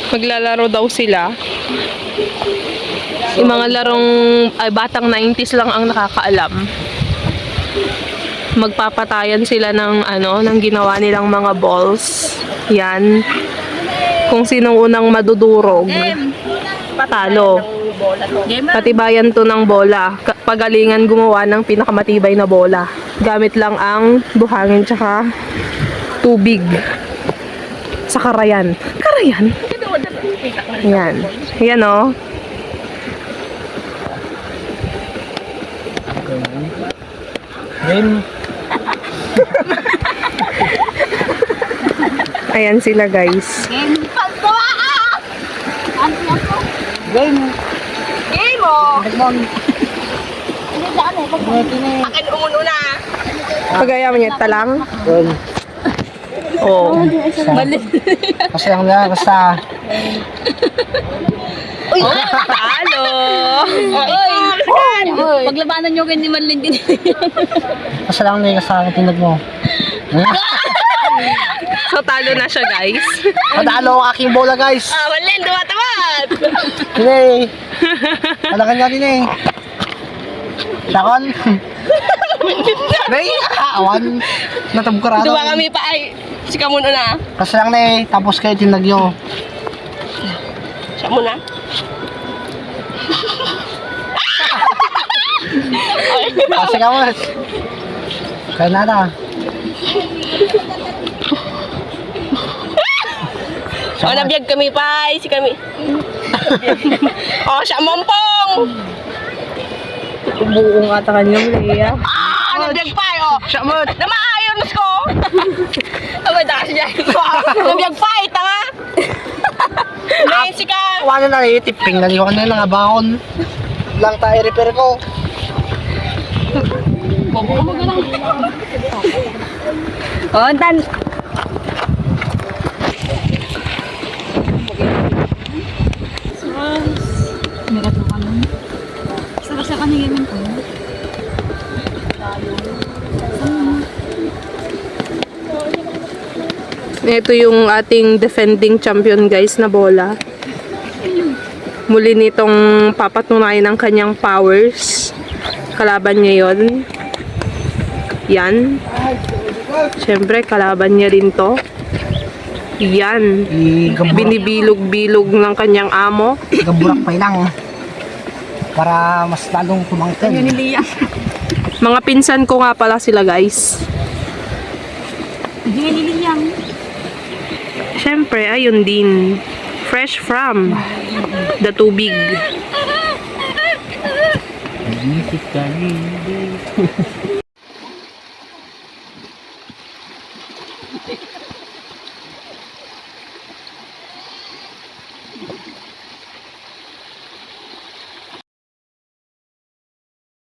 Maglalaro daw sila. Yung mga larong batang 90s lang ang nakakaalam. Magpapatayan sila ng ng ginawa nilang mga balls. Yan. Kung sinong unang madudurog, patalo. Patibayan to ng bola. Pagalingan gumawa ng pinakamatibay na bola. Gamit lang ang buhangin tsaka tubig. Sa karayan. Karayan? Yan. Yan o. Ayan sila guys. Game mo! Akin umununa. Pagaya mo niya, talang? Oo. Kasi ang nga, basta. Uy! Talo! Paglabanan nyo kayo ni Marlene din. Basta lang na yung kasama tinag mo. So, talo na siya guys. Madalo ang aking bola, guys. Marlene, dumatawad! Hindi. Alakan nga din eh. Sakon. Nay, awan. Natabkarado. Duwa kami pa ay. Sika muna na. Kasi lang na eh. Tapos kayo tinag nyo. Siya muna. Kasi ka mo. Kaya nada. O, nabiyag kami pa ay. Si kami. O, siya mampong! Buong ata kanya, Leia. Nabiyag pa ay. O, Siya mo. namaayon mas ko! Abay, takas niya. Nabiyag pa ay, tanga! Ngayon si ka. Wala na eh. Tiping na liwan na yung mga bakon. Lang tayo repair ko. O, tan. Ito yung ating defending champion guys na bola. Muli nitong papatunayan ang kanyang powers. Kalaban niya yon. Yan. Siyempre, kalaban niya rin to. Yan. Binibilog-bilog ng kanyang amo. Gaburak pa lang. Para mas lalong tumangkin. Mga pinsan ko nga pala sila guys. Siyempre, ayun din. Fresh from the tubig.